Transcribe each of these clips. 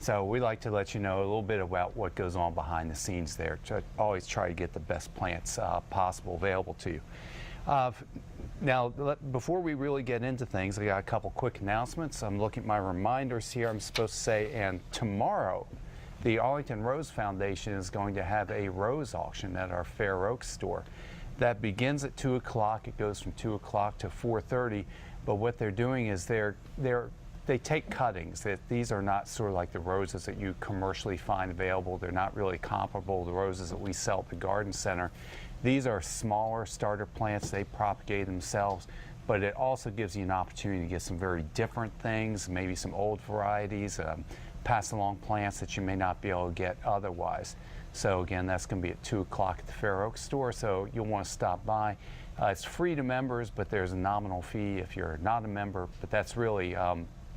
So we like to let you know a little bit about what goes on behind the scenes there. Always try to get the best plants possible available to you. Now, before we really get into things, I got a couple quick announcements. I'm looking at my reminders here. I'm supposed to say, and tomorrow, the Arlington Rose Foundation is going to have a rose auction at our Fair Oaks store. That begins at 2 o'clock. It goes from 2 o'clock to 4:30. But what they're doing is they take cuttings. These are not sort of like the roses that you commercially find available. They're not really comparable to the roses that we sell at the garden center. These are smaller starter plants. They propagate themselves, but it also gives you an opportunity to get some very different things, maybe some old varieties, pass along plants that you may not be able to get otherwise. So again, that's going to be at 2 o'clock at the Fair Oaks store, so you'll want to stop by. It's free to members, but there's a nominal fee if you're not a member, but that's really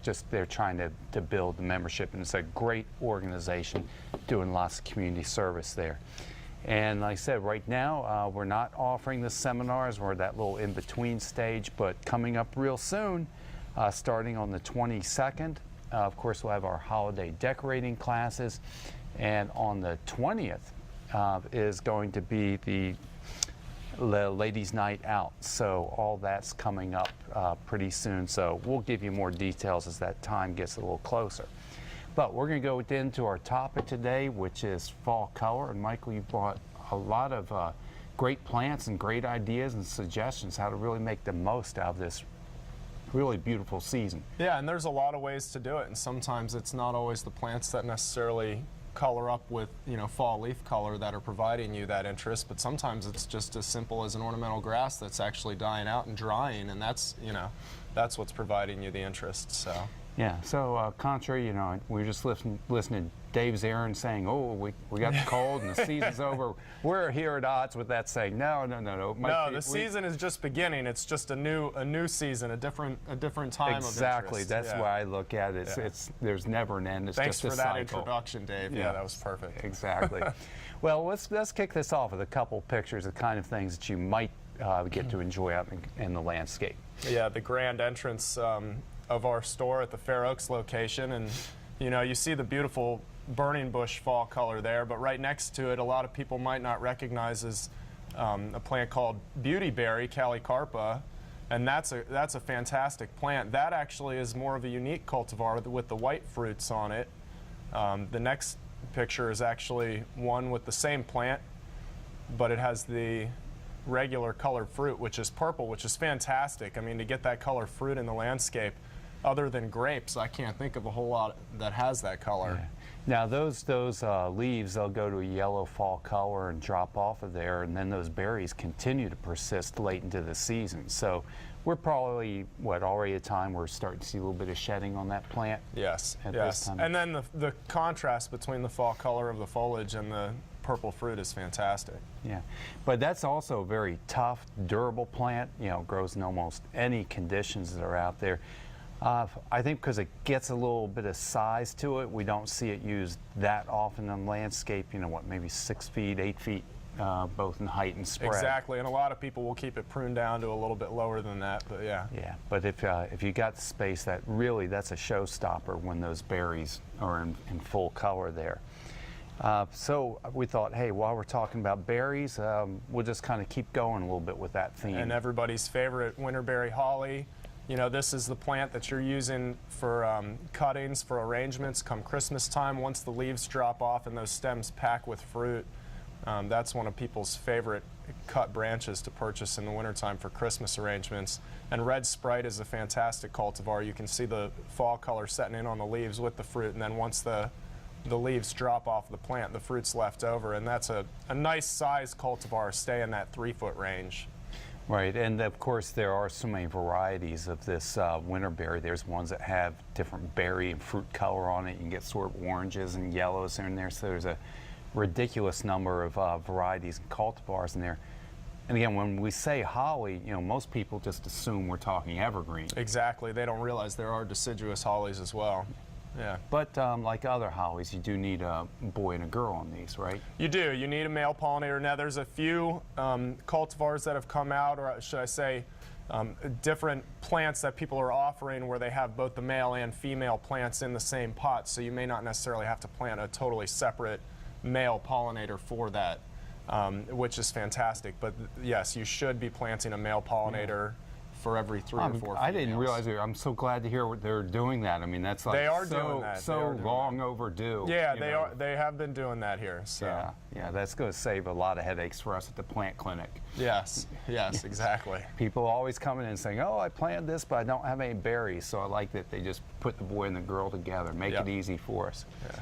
just they're trying to build the membership, and it's a great organization doing lots of community service there. And like I said, right now we're not offering the seminars. We're at that little in-between stage, but coming up real soon, starting on the 22nd, of course we'll have our holiday decorating classes, and on the 20th is going to be the ladies' night out. So all that's coming up pretty soon. So we'll give you more details as that time gets a little closer. But we're going to go into our topic today, which is fall color. And Michael, you brought a lot of great plants and great ideas and suggestions how to really make the most out of this really beautiful season. Yeah, and there's a lot of ways to do it. And sometimes it's not always the plants that necessarily color up with, you know, fall leaf color that are providing you that interest, but sometimes it's just as simple as an ornamental grass that's actually dying out and drying, and that's, you know, that's what's providing you the interest. So yeah, so contrary, you know, we were just listening to Dave's Aaron saying, oh, we got the cold and the season's over. We're here at odds with that, saying no. No, the season is just beginning. It's just a new season, a different time exactly. of interest. That's why I look at it. There's never an end. It's Thanks just a for that cycle. introduction, Dave. Yeah, that was perfect. Exactly. Well, let's kick this off with a couple pictures of kind of things that you might get to enjoy out in the landscape. Yeah, the grand entrance of our store at the Fair Oaks location, and you know, you see the beautiful burning bush fall color there, but right next to it, a lot of people might not recognize is a plant called beautyberry, Calicarpa, and that's a fantastic plant. That actually is more of a unique cultivar with the white fruits on it. The next picture is actually one with the same plant, but it has the regular colored fruit, which is purple, which is fantastic. I mean, to get that colored fruit in the landscape, other than grapes, I can't think of a whole lot that has that color. Yeah. Now those leaves, they'll go to a yellow fall color and drop off of there, and then those berries continue to persist late into the season. So we're probably, already at a time we're starting to see a little bit of shedding on that plant? Yes, at yes. This time. And then the contrast between the fall color of the foliage and the purple fruit is fantastic. Yeah, but that's also a very tough, durable plant. You know, grows in almost any conditions that are out there. I think because it gets a little bit of size to it, we don't see it used that often in landscape. You know what, maybe 6 feet, 8 feet, both in height and spread. Exactly, and a lot of people will keep it pruned down to a little bit lower than that, but yeah. Yeah, but if you got the space, that's a showstopper when those berries are in full color there. So we thought, hey, while we're talking about berries, we'll just kind of keep going a little bit with that theme. And everybody's favorite winterberry holly. You know, this is the plant that you're using for cuttings, for arrangements come Christmas time. Once the leaves drop off and those stems pack with fruit, that's one of people's favorite cut branches to purchase in the wintertime for Christmas arrangements. And red sprite is a fantastic cultivar. You can see the fall color setting in on the leaves with the fruit, and then once the leaves drop off the plant, the fruit's left over, and that's a nice size cultivar, stay in that 3-foot range. Right, and of course there are so many varieties of this winterberry. There's ones that have different berry and fruit color on it. You can get sort of oranges and yellows in there, so there's a ridiculous number of varieties and cultivars in there. And again, when we say holly, you know, most people just assume we're talking evergreen. Exactly, they don't realize there are deciduous hollies as well. Yeah. But like other hollies, you do need a boy and a girl on these, right? You do. You need a male pollinator. Now, there's a few cultivars that have come out, or should I say different plants that people are offering where they have both the male and female plants in the same pot, so you may not necessarily have to plant a totally separate male pollinator for that, which is fantastic. But yes, you should be planting a male pollinator for every 3 or 4 females. I didn't realize it. I'm so glad to hear what they're doing that. I mean, that's like they are doing that. So long overdue. Yeah, they are. They have been doing that here. So. Yeah, that's going to save a lot of headaches for us at the plant clinic. Yes, yes, exactly. People always coming in and saying, "Oh, I planted this, but I don't have any berries." So I like that they just put the boy and the girl together, make it easy for us. Yeah.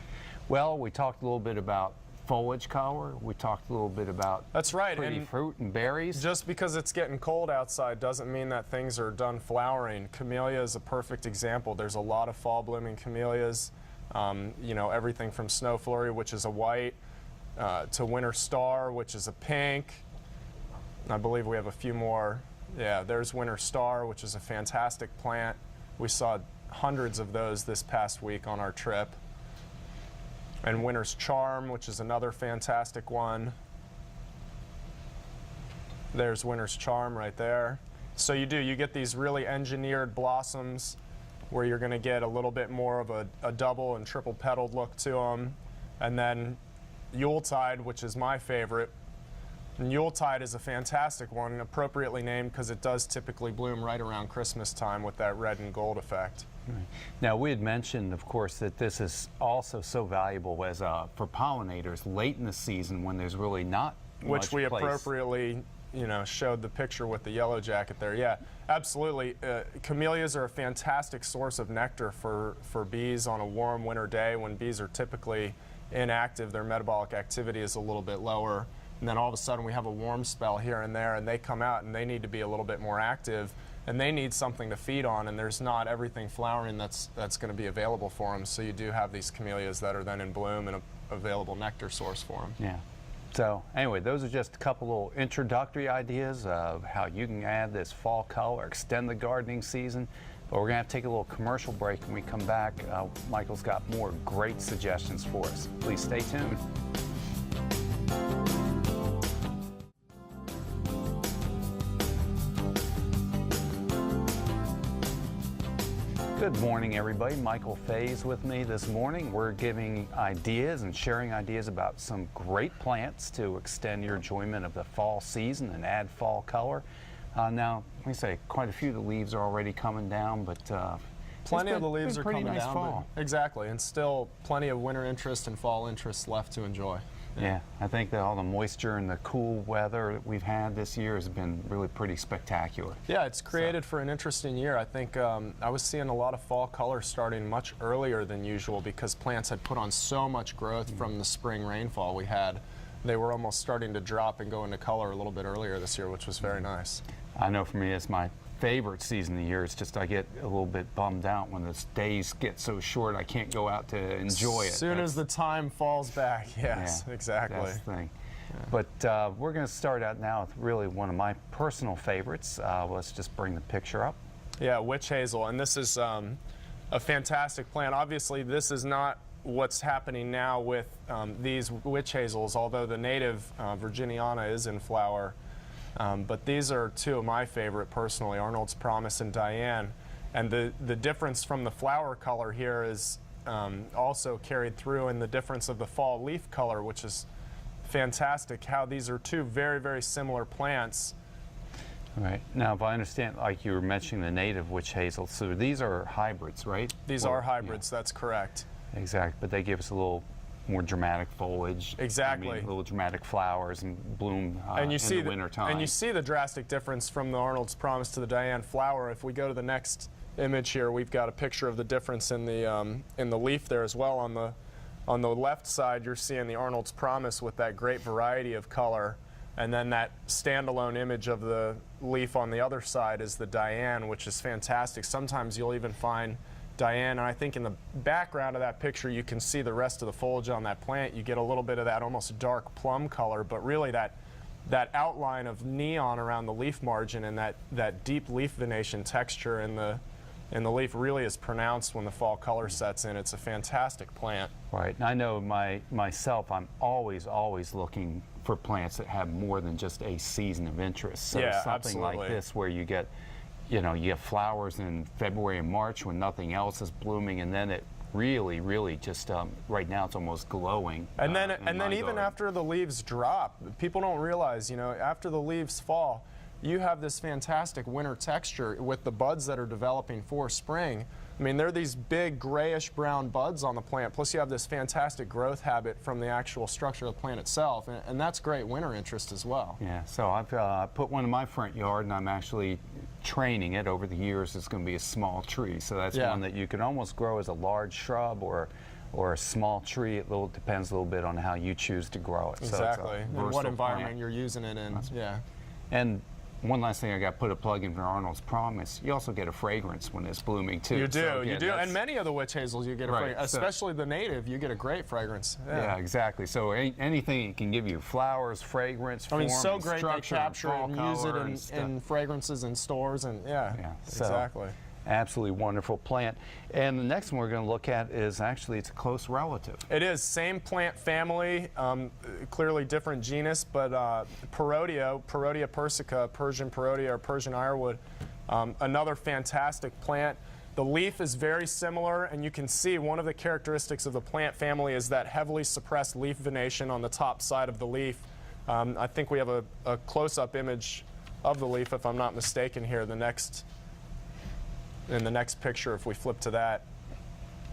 Well, we talked a little bit about foliage color. We talked a little bit about pretty fruit and berries. Just because it's getting cold outside doesn't mean that things are done flowering. Camellia is a perfect example. There's a lot of fall blooming camellias. You know, everything from snow flurry, which is a white, to winter star, which is a pink. I believe we have a few more. Yeah, there's winter star, which is a fantastic plant. We saw hundreds of those this past week on our trip. And winter's charm, which is another fantastic one. There's winter's charm right there. So you get these really engineered blossoms where you're going to get a little bit more of a double and triple petaled look to them. And then Yuletide, which is my favorite. And Yuletide is a fantastic one, appropriately named because it does typically bloom right around Christmas time with that red and gold effect. Right. Now, we had mentioned, of course, that this is also so valuable as for pollinators late in the season when there's really not much place. Appropriately, you know, showed the picture with the yellow jacket there. Yeah, absolutely. Camellias are a fantastic source of nectar for bees on a warm winter day when bees are typically inactive. Their metabolic activity is a little bit lower. And then all of a sudden we have a warm spell here and there, and they come out and they need to be a little bit more active, and they need something to feed on, and there's not everything flowering that's going to be available for them. So you do have these camellias that are then in bloom and an available nectar source for them. Yeah. So anyway, those are just a couple little introductory ideas of how you can add this fall color, extend the gardening season. But we're going to have to take a little commercial break. When we come back, Michael's got more great suggestions for us. Please stay tuned. Good morning, everybody. Michael Fays with me this morning. We're giving ideas and sharing ideas about some great plants to extend your enjoyment of the fall season and add fall color. Now, let me say, quite a few of the leaves are already coming down, but plenty of the leaves are coming nice down. Fall. Exactly, and still plenty of winter interest and fall interest left to enjoy. Yeah, I think that all the moisture and the cool weather that we've had this year has been really pretty spectacular. Yeah, it's created for an interesting year. I think I was seeing a lot of fall color starting much earlier than usual because plants had put on so much growth from the spring rainfall we had. They were almost starting to drop and go into color a little bit earlier this year, which was very nice. I know for me, it's my favorite season of the year. It's just I get a little bit bummed out when the days get so short I can't go out to enjoy it. As soon as the time falls back, yes, yeah, exactly. That's the thing. Yeah. But we're going to start out now with really one of my personal favorites. Let's just bring the picture up. Yeah, witch hazel, and this is a fantastic plant. Obviously, this is not what's happening now with these witch hazels, although the native Virginiana is in flower. But these are two of my favorite personally, Arnold's Promise and Diane. And the difference from the flower color here is also carried through in the difference of the fall leaf color, which is fantastic, how these are two very, very similar plants. All right. Now, if I understand, like you were mentioning the native witch hazel, so these are hybrids, right? These are hybrids, that's correct. Exactly, but they give us a little more dramatic foliage. Exactly. I mean, little dramatic flowers and bloom and you in see the winter time. And you see the drastic difference from the Arnold's Promise to the Diane flower. If we go to the next image here, we've got a picture of the difference in the leaf there as well. On the left side, you're seeing the Arnold's Promise with that great variety of color, and then that standalone image of the leaf on the other side is the Diane, which is fantastic. Sometimes you'll even find Diane, and I think in the background of that picture you can see the rest of the foliage on that plant. You get a little bit of that almost dark plum color, but really that outline of neon around the leaf margin and that deep leaf venation texture in the leaf really is pronounced when the fall color sets in. It's a fantastic plant. Right, and I know myself, I'm always looking for plants that have more than just a season of interest. So yeah, something absolutely. like this where you get you know, you have flowers in February and March when nothing else is blooming, and then it really just right now it's almost glowing. And then in my even garden. after the leaves drop, people don't realize, you know, after the leaves fall, you have this fantastic winter texture with the buds that are developing for spring. I mean, they're these big grayish brown buds on the plant, plus you have this fantastic growth habit from the actual structure of the plant itself, and that's great winter interest as well. Yeah, so I've put one in my front yard, and I'm actually training it over the years. It's going to be a small tree, so that's one that you can almost grow as a large shrub or a small tree. It depends a little bit on how you choose to grow it. Exactly, So and what environment you're using it in. Yeah. And one last thing, I got to put a plug in for Arnold's Promise. You also get a fragrance when it's blooming too. You do, so again, you do, and many of the witch hazels you get a fragrance, so- especially the native. You get a great fragrance. Yeah, exactly. So anything that can give you flowers, fragrance, I mean, form, so and great they structure, capture it and use it color and stuff. in fragrances in stores, and So, exactly. absolutely wonderful plant. And the next one we're going to look at is actually it's a close relative. It is same plant family, clearly different genus, but Perodia persica, Persian Perodia or Persian ironwood, another fantastic plant. The leaf is very similar, and you can see one of the characteristics of the plant family is that heavily suppressed leaf venation on the top side of the leaf. I think we have a close-up image of the leaf, if I'm not mistaken here, in the next picture, if we flip to that.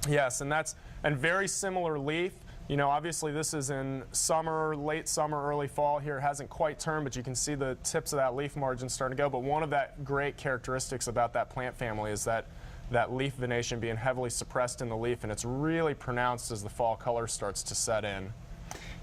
Yes, and very similar leaf. You know, obviously this is in summer, late summer, early fall here. It hasn't quite turned, but you can see the tips of that leaf margin starting to go. But one of that great characteristics about that plant family is that leaf venation being heavily suppressed in the leaf, and it's really pronounced as the fall color starts to set in.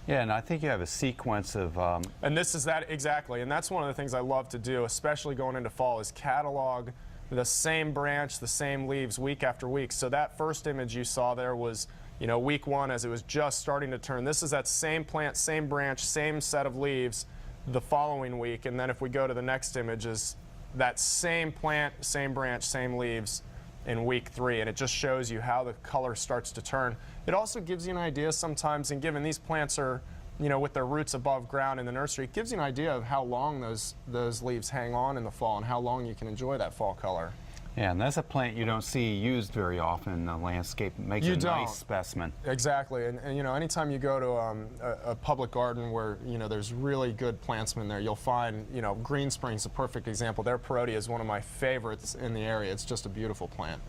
Yeah, and I think you have a sequence of And this is that exactly, and that's one of the things I love to do, especially going into fall, is catalog the same branch, the same leaves week after week. So that first image you saw there was, you know, week one as it was just starting to turn. This is that same plant, same branch, same set of leaves the following week. And then if we go to the next image, is that same plant, same branch, same leaves in week 3. And it just shows you how the color starts to turn. It also gives you an idea sometimes, and given these plants are, you know, with their roots above ground in the nursery, it gives you an idea of how long those leaves hang on in the fall and how long you can enjoy that fall color. yeah, and that's a plant you don't see used very often in the landscape. It makes a nice specimen. Exactly, and you know, anytime you go to a public garden where, you know, there's really good plantsmen there, you'll find, you know, Green Spring's a perfect example. Their Perodia is one of my favorites in the area. It's just a beautiful plant.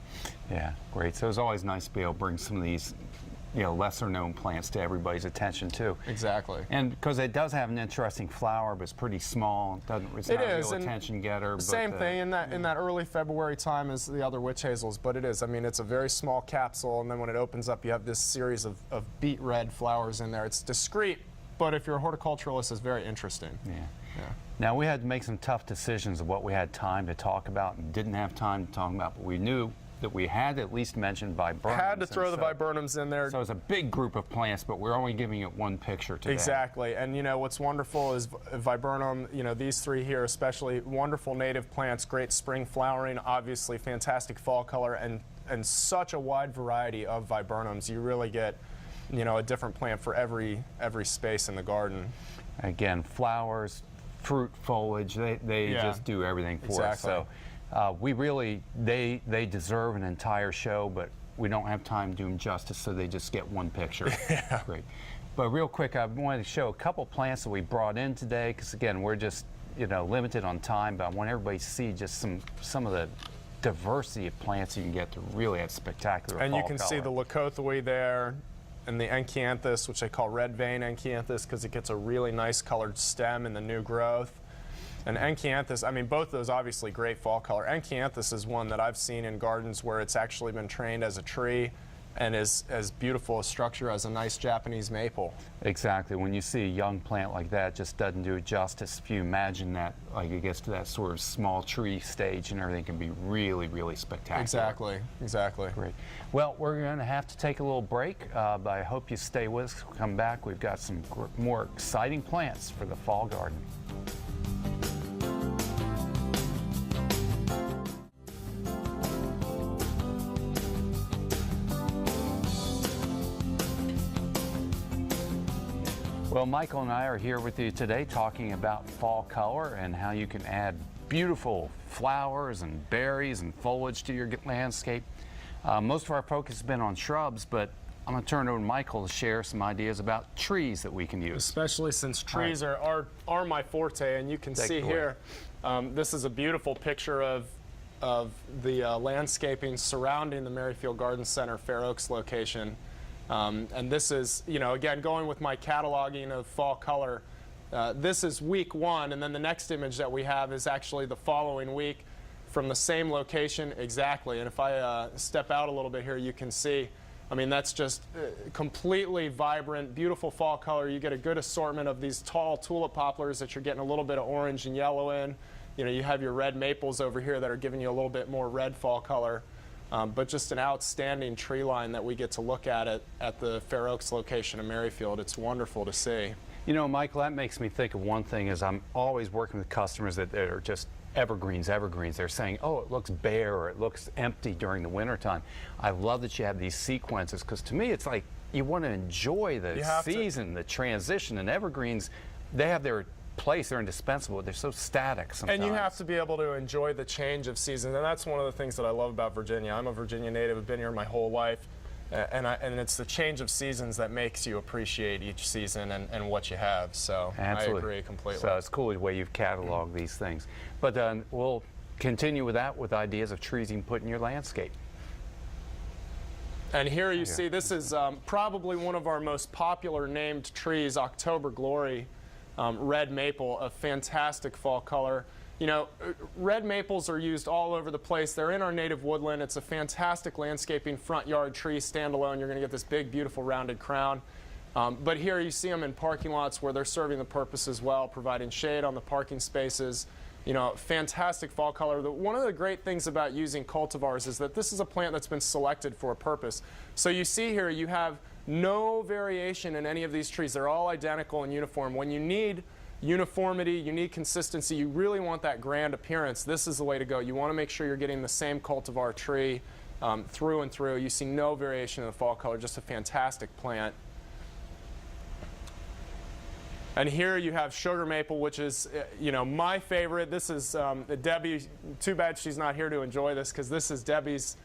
Yeah, great. So it's always nice to be able to bring some of these, you know, lesser known plants to everybody's attention too. Exactly. And because it does have an interesting flower, but it's pretty small. It's not a real attention getter. Same thing in that early February time as the other witch hazels, but it is. I mean, it's a very small capsule, and then when it opens up, you have this series of beet red flowers in there. It's discreet, but if you're a horticulturalist, it's very interesting. Yeah. Yeah. Now, we had to make some tough decisions of what we had time to talk about and didn't have time to talk about, but we knew that we had to at least mention viburnums. Had to throw the viburnums in there. So it's a big group of plants, but we're only giving it one picture today. Exactly, and you know what's wonderful is viburnum. You know, these three here, especially wonderful native plants, great spring flowering, obviously fantastic fall color, and such a wide variety of viburnums. You really get, you know, a different plant for every space in the garden. Again, flowers, fruit, foliage, they just do everything for us. So we really, they deserve an entire show, but we don't have time to do them justice, so they just get one picture. Yeah. Great. But real quick, I wanted to show a couple plants that we brought in today, because again, we're just, you know, limited on time, but I want everybody to see just some of the diversity of plants you can get to really have spectacular And fall you can color. see the leucothoi there, and the Enkianthus, which they call red vein Enkianthus, because it gets a really nice colored stem in the new growth. And Enkianthus, I mean, both those obviously great fall color. Enkianthus is one that I've seen in gardens where it's actually been trained as a tree and is as beautiful a structure as a nice Japanese maple. Exactly. When you see a young plant like that, it just doesn't do it justice. If you imagine that, like it gets to that sort of small tree stage and everything can be really, really spectacular. Exactly, exactly. Great. Well, we're going to have to take a little break, but I hope you stay with us. We'll come back. We've got some more exciting plants for the fall garden. Well, Michael and I are here with you today talking about fall color and how you can add beautiful flowers and berries and foliage to your landscape. Most of our focus has been on shrubs, but I'm going to turn it over to Michael to share some ideas about trees that we can use. Especially since trees are my forte, and you can see here, this is a beautiful picture of the landscaping surrounding the Merrifield Garden Center Fair Oaks location. And this is, you know, again, going with my cataloging of fall color, this is week 1, and then the next image that we have is actually the following week from the same location exactly. And if I step out a little bit here, you can see, I mean, that's just completely vibrant, beautiful fall color. You get a good assortment of these tall tulip poplars that you're getting a little bit of orange and yellow in. You know, you have your red maples over here that are giving you a little bit more red fall color. But just an outstanding tree line that we get to look at the Fair Oaks location in Merrifield. It's wonderful to see. You know, Michael, that makes me think of one thing is I'm always working with customers that are just evergreens. They're saying, oh, it looks bare or it looks empty during the wintertime. I love that you have these sequences, because to me it's like you want to enjoy the season, the transition, and evergreens, they have their place. They're indispensable. They're so static sometimes. And you have to be able to enjoy the change of seasons, and that's one of the things that I love about Virginia. I'm a Virginia native. I've been here my whole life, and it's the change of seasons that makes you appreciate each season and what you have. So absolutely. I agree completely. So it's cool the way you've cataloged these things. But we'll continue with that with ideas of trees you can put in your landscape. And here you see, this is probably one of our most popular named trees, October Glory. Red maple, a fantastic fall color. You know, red maples are used all over the place. They're in our native woodland. It's a fantastic landscaping front yard tree, standalone. You're going to get this big, beautiful rounded crown. But here you see them in parking lots where they're serving the purpose as well, providing shade on the parking spaces. You know, fantastic fall color. One of the great things about using cultivars is that this is a plant that's been selected for a purpose. So you see here, you have no variation in any of these trees. They're all identical and uniform. When you need uniformity, you need consistency, you really want that grand appearance, this is the way to go. You want to make sure you're getting the same cultivar tree through and through. You see no variation in the fall color, just a fantastic plant. And here you have sugar maple, which is, you know, my favorite. This is Debbie. Too bad she's not here to enjoy this, because this is Debbie's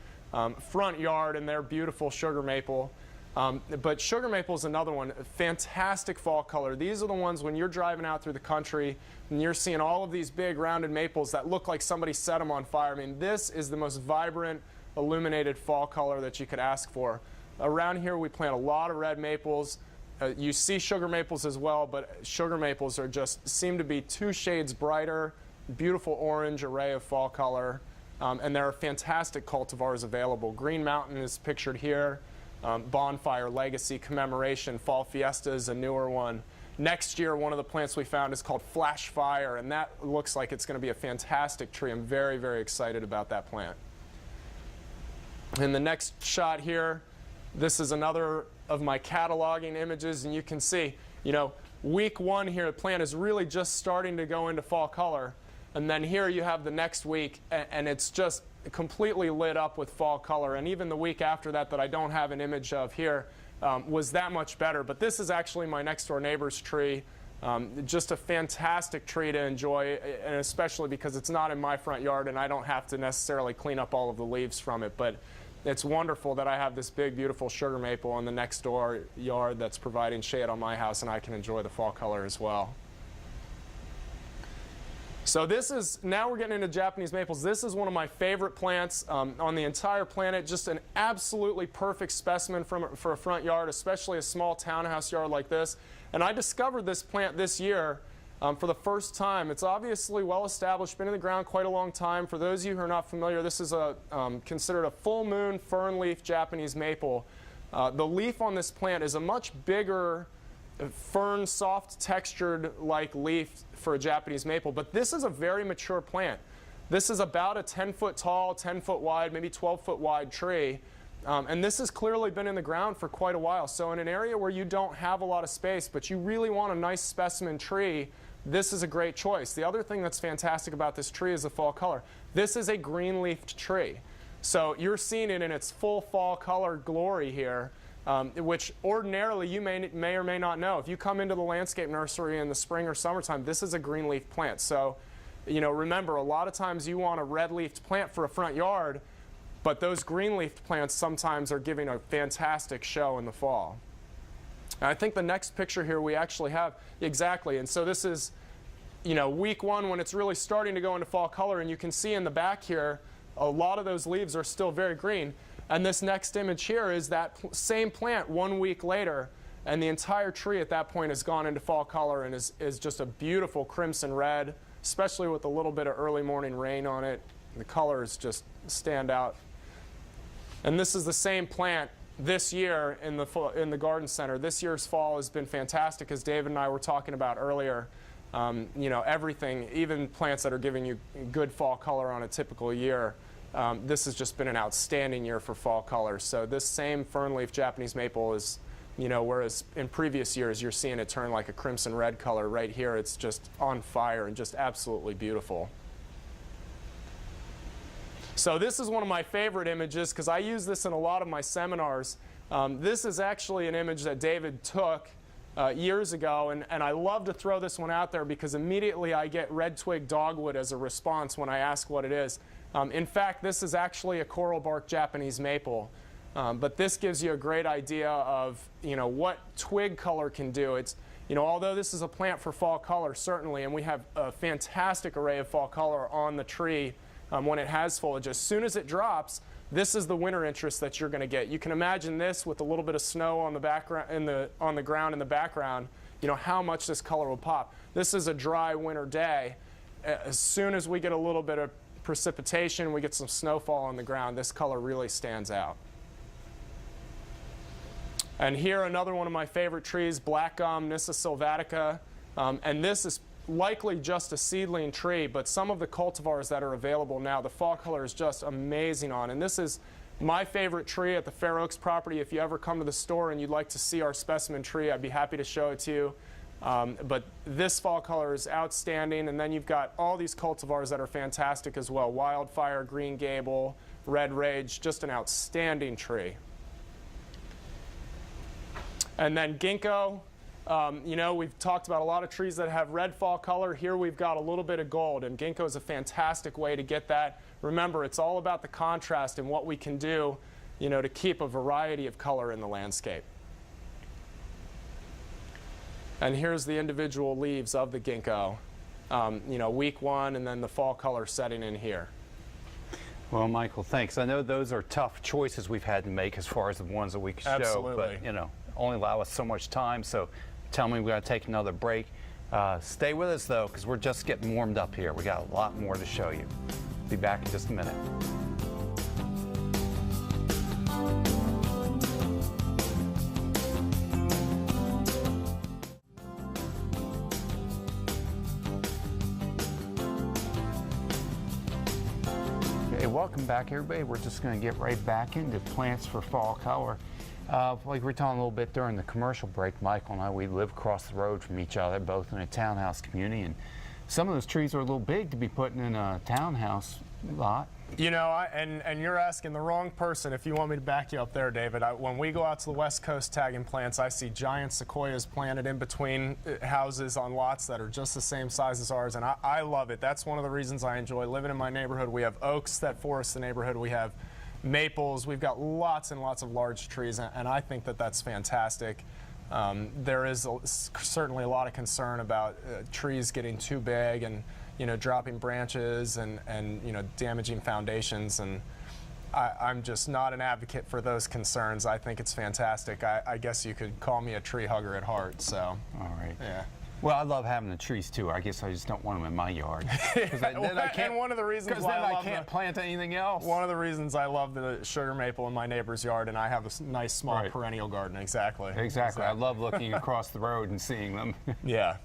front yard and their beautiful sugar maple. But sugar maple is another one, fantastic fall color. These are the ones when you're driving out through the country and you're seeing all of these big rounded maples that look like somebody set them on fire. I mean, this is the most vibrant, illuminated fall color that you could ask for. Around here we plant a lot of red maples. You see sugar maples as well, but sugar maples are just seem to be 2 shades brighter, beautiful orange array of fall color. And there are fantastic cultivars available. Green Mountain is pictured here. Bonfire, Legacy, Commemoration, Fall Fiesta is a newer one. Next year, one of the plants we found is called Flash Fire, and that looks like it's going to be a fantastic tree. I'm very, very excited about that plant. In the next shot here, this is another of my cataloging images, and you can see, you know, week 1 here, the plant is really just starting to go into fall color. And then here you have the next week, and it's just completely lit up with fall color. And even the week after that I don't have an image of here was that much better. But this is actually my next door neighbor's tree. Just a fantastic tree to enjoy, and especially because it's not in my front yard and I don't have to necessarily clean up all of the leaves from it. But it's wonderful that I have this big, beautiful sugar maple in the next door yard that's providing shade on my house, and I can enjoy the fall color as well. So this is, now we're getting into Japanese maples. This is one of my favorite plants on the entire planet. Just an absolutely perfect specimen for a front yard, especially a small townhouse yard like this. And I discovered this plant this year for the first time. It's obviously well established, been in the ground quite a long time. For those of you who are not familiar, this is considered a full moon fern leaf Japanese maple. The leaf on this plant is a much bigger fern, soft textured like leaf for a Japanese maple, but this is a very mature plant. This is about a 10-foot tall, 10-foot wide, maybe 12-foot wide tree, and this has clearly been in the ground for quite a while. So in an area where you don't have a lot of space, but you really want a nice specimen tree, this is a great choice. The other thing that's fantastic about this tree is the fall color. This is a green-leafed tree, so you're seeing it in its full fall color glory here. Which ordinarily you may or may not know. If you come into the landscape nursery in the spring or summertime, this is a green leaf plant. So remember, a lot of times you want a red-leafed plant for a front yard, but those green-leafed plants sometimes are giving a fantastic show in the fall. And I think the next picture here we actually have, exactly, and so this is, week one when it's really starting to go into fall color, and you can see in the back here, a lot of those leaves are still very green. And this next image here is that same plant 1 week later, and the entire tree at that point has gone into fall color and is just a beautiful crimson red, especially with a little bit of early morning rain on it. The colors just stand out. And this is the same plant this year in the garden center. This year's fall has been fantastic, as David and I were talking about earlier. Everything, even plants that are giving you good fall color on a typical year, this has just been an outstanding year for fall color. So this same fernleaf Japanese maple is, whereas in previous years you're seeing it turn like a crimson red color, right here it's just on fire and just absolutely beautiful. So this is one of my favorite images because I use this in a lot of my seminars. This is actually an image that David took years ago, and I love to throw this one out there because immediately I get red twig dogwood as a response when I ask what it is. In fact, this is actually a coral bark Japanese maple, but this gives you a great idea of what twig color can do. It's although this is a plant for fall color certainly, and we have a fantastic array of fall color on the tree when it has foliage. As soon as it drops, this is the winter interest that you're going to get. You can imagine this with a little bit of snow on the background, on the ground in the background. How much this color will pop. This is a dry winter day. As soon as we get a little bit of precipitation, we get some snowfall on the ground, this color really stands out. And here another one of my favorite trees, black gum, Nyssa sylvatica, and this is likely just a seedling tree, but some of the cultivars that are available now, the fall color is just amazing on. And this is my favorite tree at the Fair Oaks property. If you ever come to the store and you'd like to see our specimen tree, I'd be happy to show it to you. But this fall color is outstanding, and then you've got all these cultivars that are fantastic as well. Wildfire, Green Gable, Red Rage, just an outstanding tree. And then ginkgo. We've talked about a lot of trees that have red fall color. Here we've got a little bit of gold, and ginkgo is a fantastic way to get that. Remember, it's all about the contrast and what we can do, to keep a variety of color in the landscape. And here's the individual leaves of the ginkgo, week one, and then the fall color setting in here. Well, Michael, thanks. I know those are tough choices we've had to make as far as the ones that we could show, but only allow us so much time. So tell me we're going to take another break. Stay with us though, because we're just getting warmed up here. We got a lot more to show you. Be back in just a minute. Welcome back, everybody. We're just going to get right back into plants for fall color. Like we were talking a little bit during the commercial break, Michael and I, we live across the road from each other, both in a townhouse community, and some of those trees are a little big to be putting in a townhouse lot. And you're asking the wrong person if you want me to back you up there, David. When we go out to the West Coast tagging plants, I see giant sequoias planted in between houses on lots that are just the same size as ours, and I love it. That's one of the reasons I enjoy living in my neighborhood. We have oaks that forest the neighborhood. We have maples. We've got lots and lots of large trees, and I think that that's fantastic. There is certainly a lot of concern about trees getting too big and dropping branches and damaging foundations, and I'm just not an advocate for those concerns. I think it's fantastic. I guess you could call me a tree hugger at heart. So. All right. Yeah. Well, I love having the trees too. I guess I just don't want them in my yard. And one of the reasons why I can't plant anything else. One of the reasons I love the sugar maple in my neighbor's yard, and I have a nice small perennial garden. Exactly. I love looking across the road and seeing them. Yeah.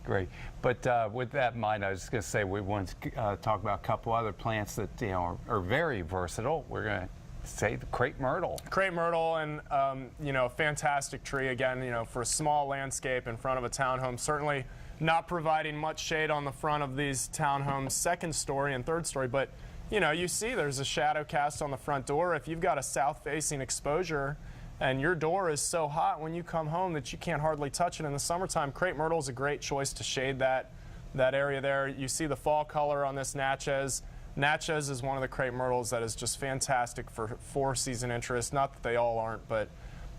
Great. But with that in mind, I was just going to say we want to talk about a couple other plants that are very versatile. We're going to say the crepe myrtle. Crepe myrtle, and a fantastic tree again. For a small landscape in front of a townhome, certainly not providing much shade on the front of these townhomes, second story and third story. But you see there's a shadow cast on the front door. If you've got a south-facing exposure and your door is so hot when you come home that you can't hardly touch it in the summertime, crepe myrtle is a great choice to shade that that area there. You see the fall color on this Natchez. Natchez is one of the crepe myrtles that is just fantastic for four-season interest. Not that they all aren't, but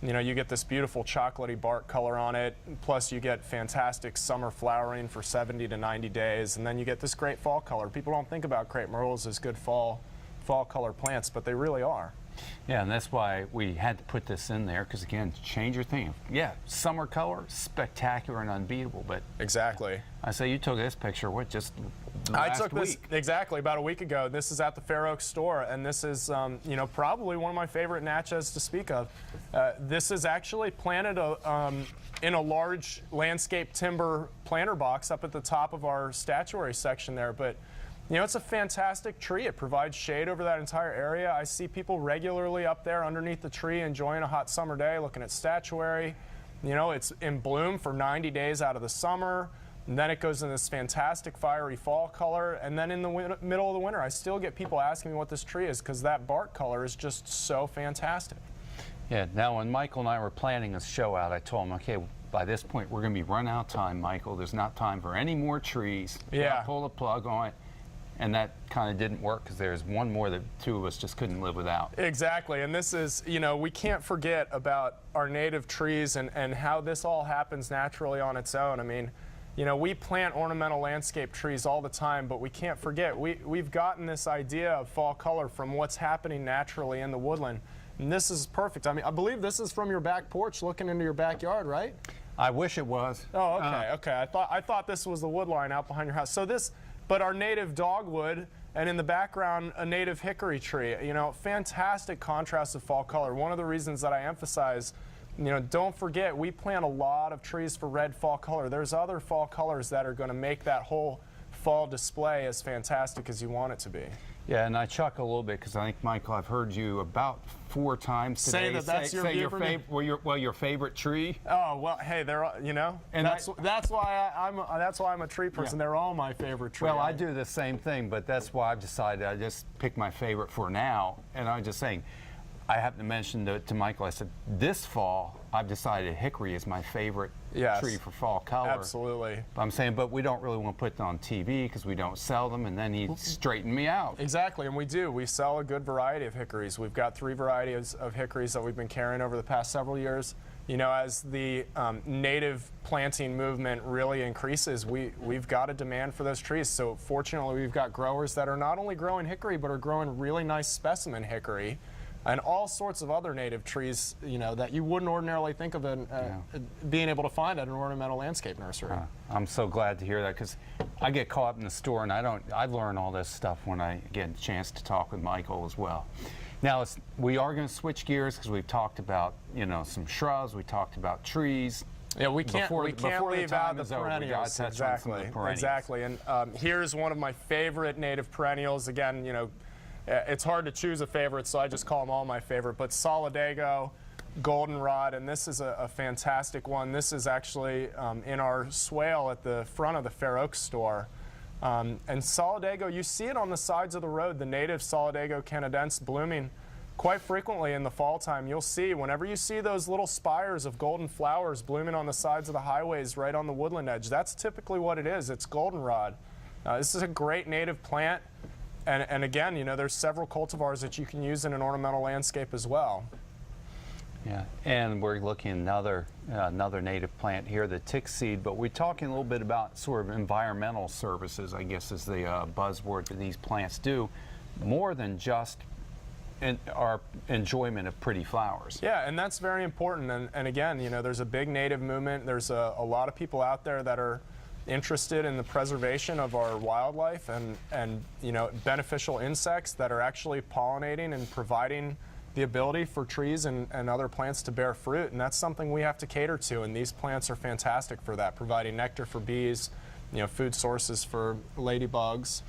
you get this beautiful chocolatey bark color on it. Plus, you get fantastic summer flowering for 70 to 90 days, and then you get this great fall color. People don't think about crepe myrtles as good fall color plants, but they really are. Yeah, and that's why we had to put this in there, because again, change your theme. Yeah, summer color, spectacular and unbeatable, but exactly. I say you took this picture, what, just last I took this week? exactly about a week ago. This is at the Fair Oaks store, and this is probably one of my favorite Natchez to speak of. This is actually planted in a large landscape timber planter box up at the top of our statuary section there, but it's a fantastic tree. It provides shade over that entire area. I see people regularly up there underneath the tree enjoying a hot summer day, looking at statuary. It's in bloom for 90 days out of the summer, and then it goes in this fantastic fiery fall color, and then in the middle of the winter, I still get people asking me what this tree is, because that bark color is just so fantastic. Yeah, now when Michael and I were planning this show out, I told him, okay, by this point, we're going to be run out of time, Michael. There's not time for any more trees. Yeah. Pull the plug on it. And that kind of didn't work, because there's one more that two of us just couldn't live without. Exactly, and this is, we can't forget about our native trees and how this all happens naturally on its own. I mean, we plant ornamental landscape trees all the time, but we can't forget, we've gotten this idea of fall color from what's happening naturally in the woodland. And this is perfect. I mean, I believe this is from your back porch looking into your backyard, right? I wish it was. Oh, okay, okay. I thought this was the wood line out behind your house. So but our native dogwood, and in the background, a native hickory tree. Fantastic contrast of fall color. One of the reasons that I emphasize, don't forget, we plant a lot of trees for red fall color. There's other fall colors that are going to make that whole fall display as fantastic as you want it to be. Yeah, and I chuckle a little bit, because I think, Michael, I've heard you about 4 times today that's your favorite tree. Oh well, hey, they're and that's why I'm a tree person. Yeah. They're all my favorite trees. Well, I do the same thing, but that's why I've decided I just pick my favorite for now. And I'm just saying, I have to mention to Michael, I said, this fall, I've decided hickory is my favorite tree for fall color. Absolutely. I'm saying, but we don't really want to put them on TV, because we don't sell them, and then he straightened me out. Exactly, and we do. We sell a good variety of hickories. We've got 3 varieties of hickories that we've been carrying over the past several years. As the native planting movement really increases, we've got a demand for those trees. So fortunately, we've got growers that are not only growing hickory, but are growing really nice specimen hickory, and all sorts of other native trees, that you wouldn't ordinarily think of being able to find at an ornamental landscape nursery. I'm so glad to hear that, because I get caught up in the store, and I learn all this stuff when I get a chance to talk with Michael as well. Now, we are going to switch gears, because we've talked about, some shrubs, we talked about trees. Yeah, we can't leave out the perennials. Exactly. And here's one of my favorite native perennials. Again, it's hard to choose a favorite, so I just call them all my favorite. But Solidago, goldenrod, and this is a fantastic one. This is actually in our swale at the front of the Fair Oaks store. And Solidago, you see it on the sides of the road, the native Solidago canadense blooming quite frequently in the fall time. You'll see, whenever you see those little spires of golden flowers blooming on the sides of the highways right on the woodland edge, that's typically what it is. It's goldenrod. This is a great native plant. And again, there's several cultivars that you can use in an ornamental landscape as well. Yeah, and we're looking at another native plant here, the tick seed, but we're talking a little bit about sort of environmental services, I guess is the buzzword that these plants do, more than just our enjoyment of pretty flowers. Yeah, and that's very important. And again, there's a big native movement. There's a lot of people out there that are interested in the preservation of our wildlife and beneficial insects that are actually pollinating and providing the ability for trees and other plants to bear fruit, and that's something we have to cater to, and these plants are fantastic for that, providing nectar for bees, food sources for ladybugs.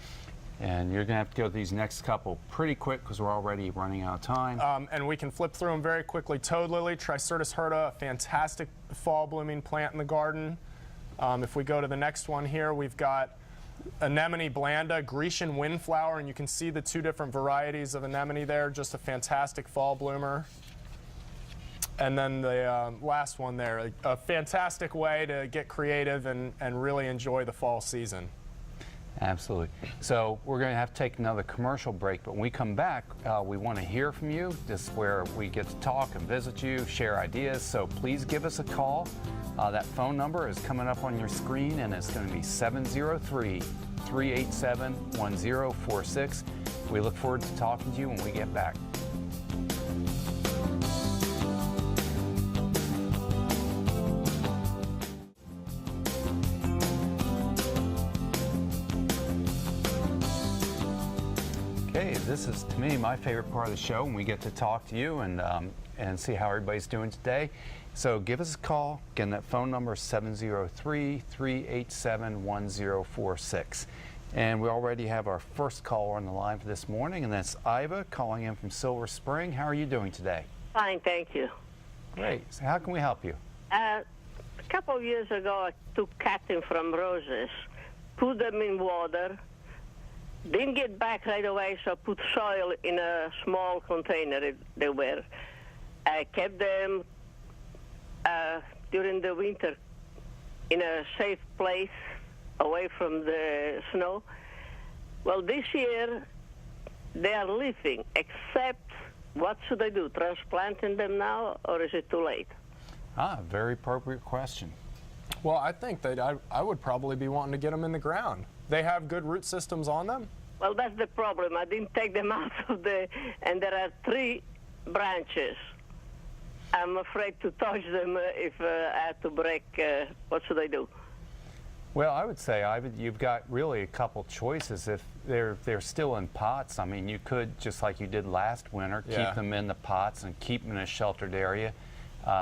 And you're going to have to go these next couple pretty quick, because we're already running out of time. And we can flip through them very quickly. Toad lily, Triceratops hirta, a fantastic fall blooming plant in the garden. If we go to the next one here, we've got anemone blanda, Grecian windflower, and you can see the 2 different varieties of anemone there, just a fantastic fall bloomer. And then the last one there, a fantastic way to get creative and really enjoy the fall season. Absolutely. So we're going to have to take another commercial break, but when we come back, we want to hear from you. This is where we get to talk and visit you, share ideas. So please give us a call. That phone number is coming up on your screen, and it's going to be 703-387-1046. We look forward to talking to you when we get back. Okay, this is, to me, my favorite part of the show, when we get to talk to you and see how everybody's doing today. So give us a call. Again, that phone number is 703-387-1046. And we already have our first caller on the line for this morning, and that's Iva calling in from Silver Spring. How are you doing today? Fine, thank you. Great. So how can we help you? A couple of years ago, I took cutting from roses, put them in water, didn't get back right away, so I put soil in a small container they were. I kept them during the winter in a safe place away from the snow. Well, this year they are leafing, except what should I do? Transplanting them now, or is it too late? Very appropriate question. Well, I think that I would probably be wanting to get them in the ground. They have good root systems on them? Well, that's the problem. I didn't take them out of and there are 3 branches. I'm afraid to touch them if I had to break. What should I do? Well, I would say, Ivan, you've got really a couple choices. If they're still in pots, I mean, you could, just like you did last winter, keep them in the pots and keep them in a sheltered area.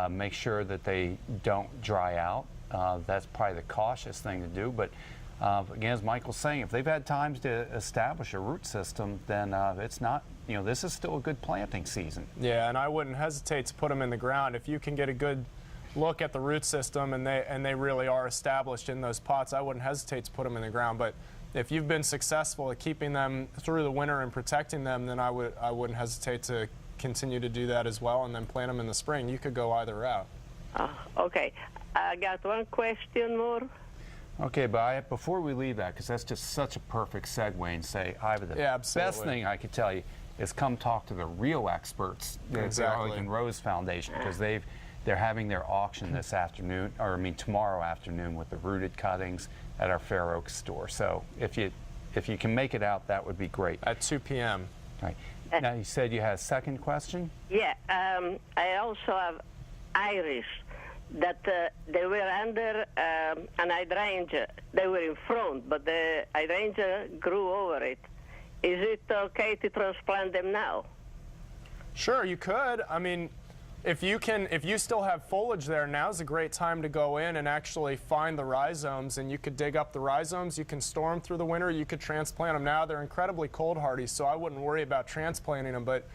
Make sure that they don't dry out. That's probably the cautious thing to do. But again, as Michael's saying, if they've had time to establish a root system, then it's not, this is still a good planting season. Yeah, and I wouldn't hesitate to put them in the ground. If you can get a good look at the root system and they really are established in those pots, I wouldn't hesitate to put them in the ground. But if you've been successful at keeping them through the winter and protecting them, then I wouldn't hesitate to continue to do that as well and then plant them in the spring. You could go either route. Okay. I got one question more. Okay, but before we leave that, because that's just such a perfect segue, and say, Iva, the best thing I could tell you is come talk to the real experts, the Arlington Rose Foundation, because they're having their auction this afternoon, or I mean tomorrow afternoon, with the rooted cuttings at our Fair Oaks store. So if you can make it out, that would be great. At 2 p.m. Right. Now, you said you had a second question? Yeah, I also have iris that they were under an hydrangea. They were in front, but the hydrangea grew over it. Is it okay to transplant them now? Sure, you could. I mean, if you still have foliage there, now's a great time to go in and actually find the rhizomes, and you could dig up the rhizomes. You can store them through the winter. You could transplant them now. They're incredibly cold hardy, so I wouldn't worry about transplanting them. But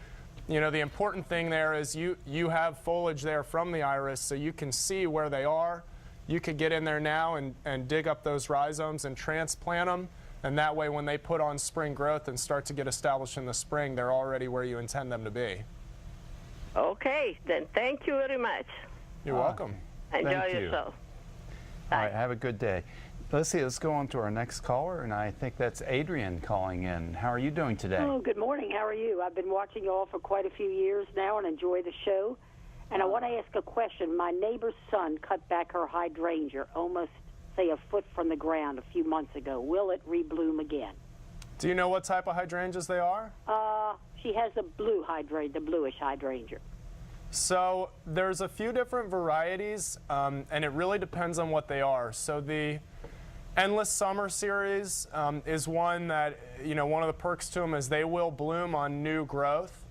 the important thing there is you have foliage there from the iris, so you can see where they are. You could get in there now and dig up those rhizomes and transplant them, and that way when they put on spring growth and start to get established in the spring, they're already where you intend them to be. Okay, then thank you very much. You're welcome. Enjoy Thank you. yourself. All right, have a good day. Let's see, let's go on to our next caller, and I think that's Adrian calling in. How are you doing today? Oh, good morning. How are you? I've been watching you all for quite a few years now and enjoy the show. And I want to ask a question. My neighbor's son cut back her hydrangea almost, say, a foot from the ground a few months ago. Will it rebloom again? Do you know what type of hydrangeas they are? She has a blue hydrangea, the bluish hydrangea. So there's a few different varieties, and it really depends on what they are. So the Endless Summer series is one that, one of the perks to them is they will bloom on new growth.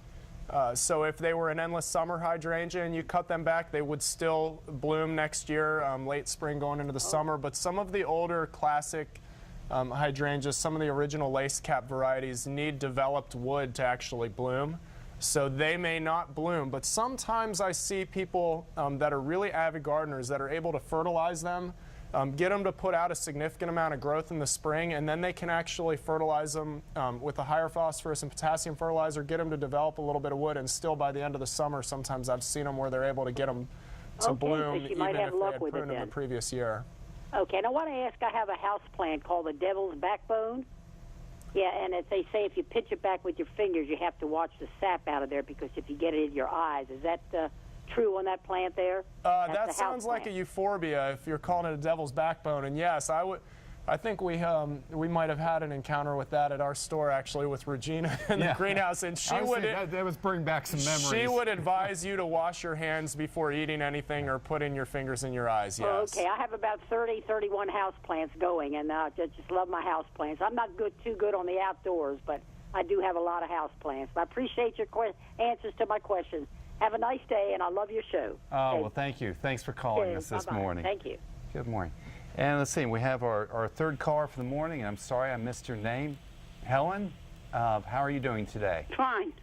So if they were an Endless Summer hydrangea and you cut them back, they would still bloom next year, late spring going into the summer. But some of the older classic hydrangeas, some of the original lace cap varieties need developed wood to actually bloom. So they may not bloom, but sometimes I see people that are really avid gardeners that are able to fertilize them get them to put out a significant amount of growth in the spring, and then they can actually fertilize them with a higher phosphorus and potassium fertilizer, get them to develop a little bit of wood, and still by the end of the summer, sometimes I've seen them where they're able to get them to bloom even if they had pruned them the previous year. Okay, and I want to ask, I have a house plant called the Devil's Backbone. Yeah, and they say if you pinch it back with your fingers, you have to watch the sap out of there because if you get it in your eyes. Is that true on that plant there? That sounds like a euphorbia if you're calling it a devil's backbone. And yes, I think we might have had an encounter with that at our store actually with Regina in the greenhouse, and she would that was bring back some memories. She would advise you to wash your hands before eating anything or putting your fingers in your eyes. Yes. Oh, okay, I have about 31 house plants going, and I just love my house plants. I'm not too good on the outdoors, but I do have a lot of house plants. I appreciate your answers to my questions. Have a nice day, and I love your show. Oh, okay. Well, thank you. Thanks for calling us this morning. Thank you. Good morning. And let's see, we have our third caller for the morning. I'm sorry I missed your name. Helen, how are you doing today? Fine.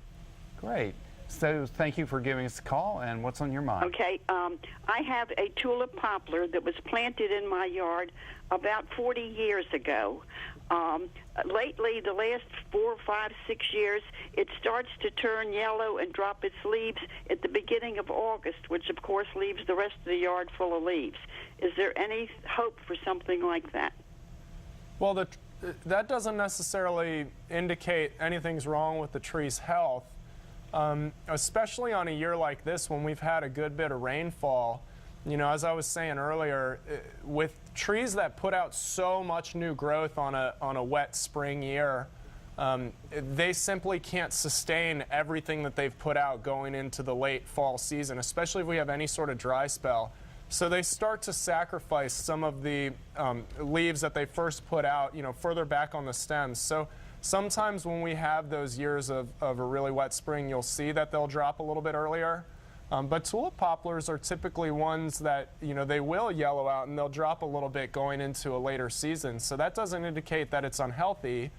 Great. So thank you for giving us a call, and what's on your mind? Okay, I have a tulip poplar that was planted in my yard about 40 years ago. Lately, the last 4, 5, 6 years, it starts to turn yellow and drop its leaves at the beginning of August, which of course leaves the rest of the yard full of leaves. Is there any hope for something like that? Well, that doesn't necessarily indicate anything's wrong with the tree's health, especially on a year like this when we've had a good bit of rainfall. You know, as I was saying earlier, with trees that put out so much new growth on a wet spring year, they simply can't sustain everything that they've put out going into the late fall season, especially if we have any sort of dry spell. So they start to sacrifice some of the leaves that they first put out, you know, further back on the stems. So sometimes when we have those years of a really wet spring, you'll see that they'll drop a little bit earlier. But tulip poplars are typically ones that, you know, they will yellow out and they'll drop a little bit going into a later season. So that doesn't indicate that it's unhealthy.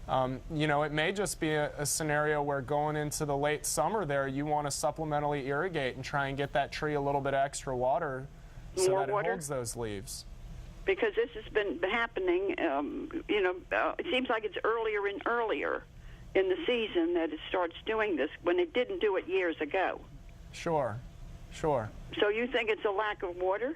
You know, it may just be a scenario where going into the late summer there, you want to supplementally irrigate and try and get that tree a little bit extra water so that it holds those leaves. Because this has been happening, you know, it seems like it's earlier and earlier in the season that it starts doing this when it didn't do it years ago. Sure, sure. So you think it's a lack of water?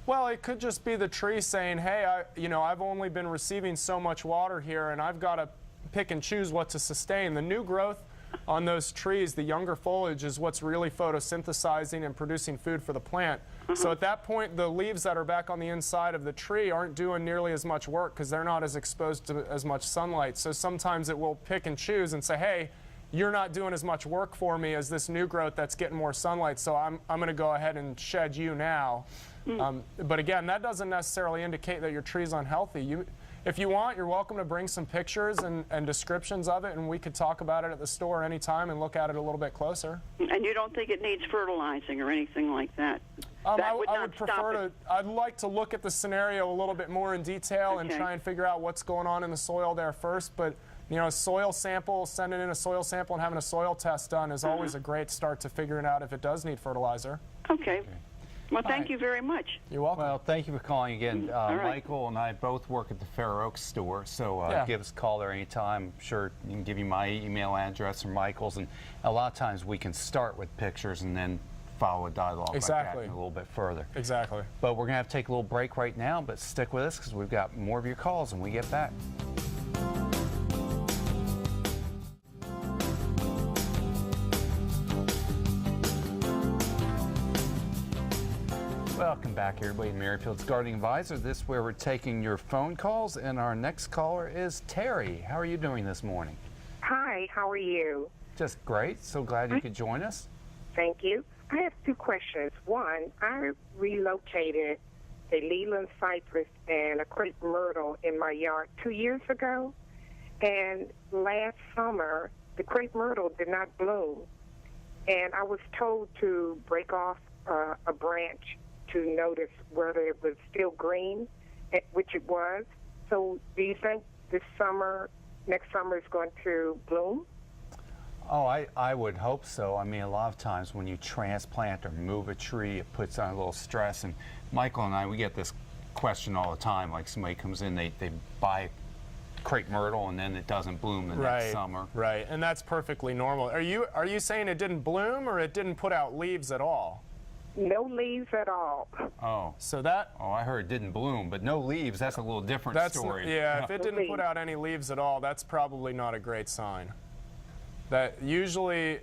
Well, it could just be the tree saying, hey, you know, I've only been receiving so much water here and I've got to pick and choose what to sustain. The new growth on those trees, the younger foliage, is what's really photosynthesizing and producing food for the plant. So at that point, the leaves that are back on the inside of the tree aren't doing nearly as much work because they're not as exposed to as much sunlight. So sometimes it will pick and choose and say, hey, you're not doing as much work for me as this new growth that's getting more sunlight, so I'm going to go ahead and shed you now. But again, that doesn't necessarily indicate that your tree's unhealthy. If you want, you're welcome to bring some pictures and descriptions of it, and we could talk about it at the store anytime and look at it a little bit closer. And you don't think it needs fertilizing or anything like that? I would prefer to. I'd like to look at the scenario a little bit more in detail and try and figure out what's going on in the soil there first. But you know, a soil sample, sending in a soil sample and having a soil test done is always a great start to figuring out if it does need fertilizer. Okay. Well, thank you very much. You're welcome. Well, thank you for calling again. Michael and I both work at the Fair Oaks store, so give us a call there anytime. I'm sure you can give you my email address or Michael's, and a lot of times we can start with pictures and then follow a dialogue like that a little bit further. Exactly. But we're going to have to take a little break right now, but stick with us because we've got more of your calls when we get back. Welcome back, everybody. Merrifield's Gardening Advisor. This is where we're taking your phone calls, and our next caller is Terry. How are you doing this morning? Hi, how are you? Just great. So glad you could join us. Thank you. I have two questions. One, I relocated a Leland cypress and a crepe myrtle in my yard 2 years ago, and last summer the crepe myrtle did not bloom, and I was told to break off a branch to notice whether it was still green, which it was. So do you think next summer is going to bloom? Oh, I would hope so. I mean, a lot of times when you transplant or move a tree, it puts on a little stress. And Michael and I, we get this question all the time. Like somebody comes in, they buy crepe myrtle and then it doesn't bloom the next summer. Right, and that's perfectly normal. Are you saying it didn't bloom or it didn't put out leaves at all? No leaves at all. Oh. So that... Oh, I heard it didn't bloom, but no leaves, that's a little different story. Yeah, if it didn't put out any leaves at all, that's probably not a great sign. That usually,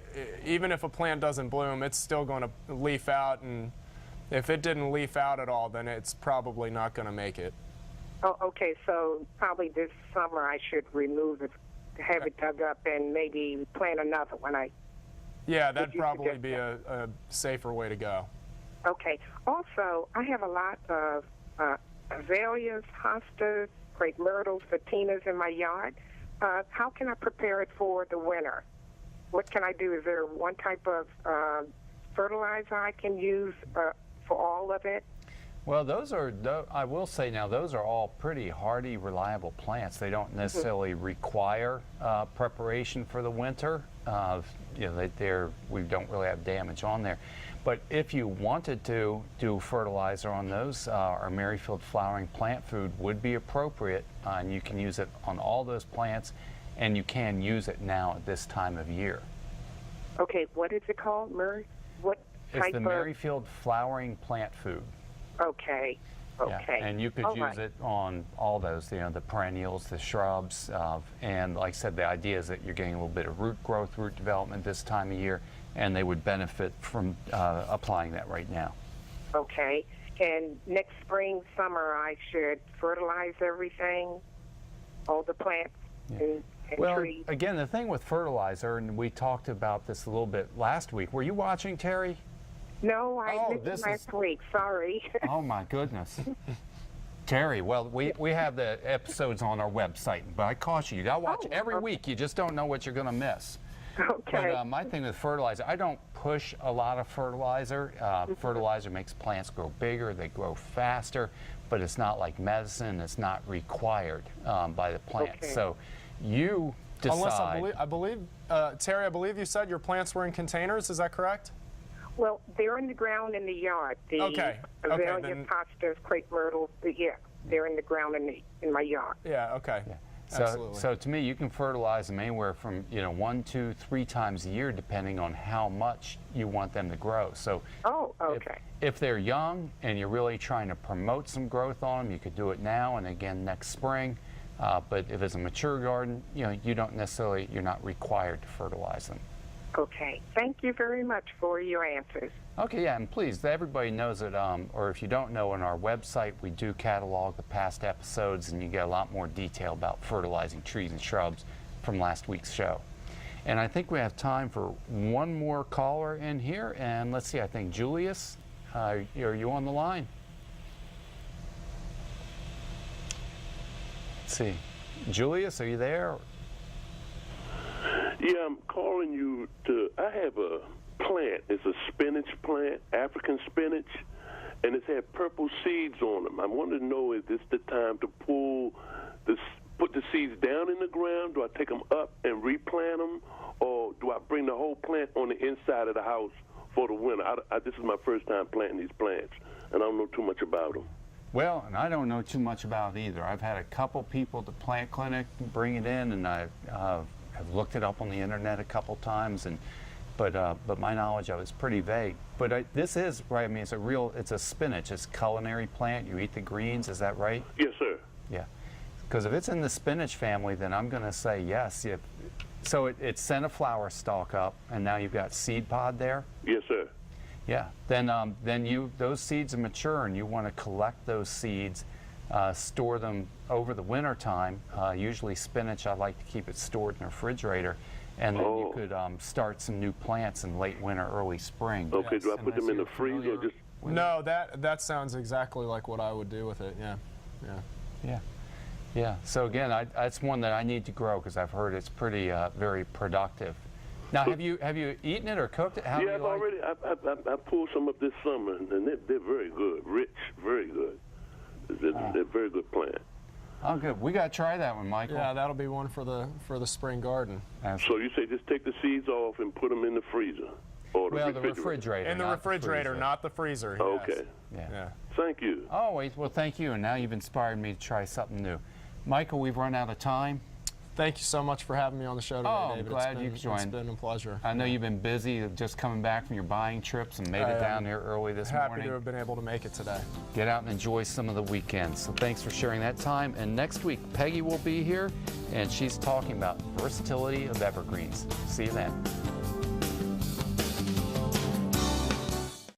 even if a plant doesn't bloom, it's still going to leaf out, and if it didn't leaf out at all, then it's probably not going to make it. Oh, okay, so probably this summer I should remove it, have it dug up, and maybe plant another one. Yeah, that'd probably be a safer way to go. Okay. Also, I have a lot of azaleas, hostas, crepe myrtles, fatinas in my yard. How can I prepare it for the winter? What can I do? Is there one type of fertilizer I can use for all of it? Well, I will say now, those are all pretty hardy, reliable plants. They don't necessarily require preparation for the winter. You know, we don't really have damage on there. But if you wanted to do fertilizer on those, our Merrifield flowering plant food would be appropriate, and you can use it on all those plants, and you can use it now at this time of year. Okay, what is it called, Murray? What type It's the Merrifield flowering plant food. Okay. Okay. Yeah, and you could use it on all those, you know, the perennials, the shrubs, and like I said, the idea is that you're getting a little bit of root growth, root development this time of year, and they would benefit from applying that right now. Okay. And next spring, summer, I should fertilize everything, all the plants and well, trees? again, the thing with fertilizer, and we talked about this a little bit last week. Were you watching, Terry? No, I missed last week. Sorry. Oh, my goodness. Terry, well, we have the episodes on our website, but I caution you, got to watch every week. You just don't know what you're going to miss. Okay. But my thing with fertilizer, I don't push a lot of fertilizer. Fertilizer makes plants grow bigger, they grow faster, but it's not like medicine. It's not required by the plant. Okay. So you decide. Unless I believe Terry, I believe you said your plants were in containers. Is that correct? Well, they're in the ground in the yard. The azaleas, hostas, crepe myrtles, they're in the ground in my yard. Yeah, okay. Yeah. Absolutely. So to me, you can fertilize them anywhere from 1, 2, 3 times a year, depending on how much you want them to grow. So if they're young and you're really trying to promote some growth on them, you could do it now and again next spring. But if it's a mature garden, you're not required to fertilize them. Okay. Thank you very much for your answers. Okay, yeah, and please, everybody knows that, or if you don't know, on our website, we do catalog the past episodes, and you get a lot more detail about fertilizing trees and shrubs from last week's show. And I think we have time for one more caller in here, and let's see, I think Julius, are you on the line? Let's see. Julius, are you there? Yeah, I'm calling you I have a plant. It's a spinach plant, African spinach, and it's had purple seeds on them. I want to know if this the time to put the seeds down in the ground? Do I take them up and replant them, or do I bring the whole plant on the inside of the house for the winter? This is my first time planting these plants, and I don't know too much about them. Well, and I don't know too much about it either. I've had a couple people at the plant clinic bring it in, and I've looked it up on the internet a couple times, but my knowledge of it's pretty vague. But this is right. I mean, it's a spinach. It's a culinary plant. You eat the greens. Is that right? Yes, sir. Yeah. Because if it's in the spinach family, then I'm going to say yes. So it sent a flower stalk up, and now you've got seed pod there. Yes, sir. Yeah. Then those seeds are mature, and you want to collect those seeds. Store them over the winter time. Usually spinach, I like to keep it stored in the refrigerator, and then you could start some new plants in late winter, early spring. Okay, do I put them in the freezer or just? No, that sounds exactly like what I would do with it. Yeah. So again, that's one that I need to grow because I've heard it's pretty very productive. Now, have you eaten it or cooked it? Yeah, I've already. I pulled some up this summer, and they're very good, rich, very good. They're a very good plant. Oh, good. We got to try that one, Michael. Yeah, that'll be one for the spring garden. So you say just take the seeds off and put them in the freezer? Or the Well, refrigerator? the refrigerator. In the not refrigerator, freezer. not the freezer. Okay. Yes. Yeah. Yeah. Thank you. Always. Well, thank you. And now you've inspired me to try something new. Michael, we've run out of time. Thank you so much for having me on the show today, Oh, I'm David. glad you It's joined. been a pleasure. I know you've been busy just coming back from your buying trips and made it down here early this Happy morning. to have been able to make it today. Get out and enjoy some of the weekends. So thanks for sharing that time. And next week, Peggy will be here, and she's talking about versatility of evergreens. See you then.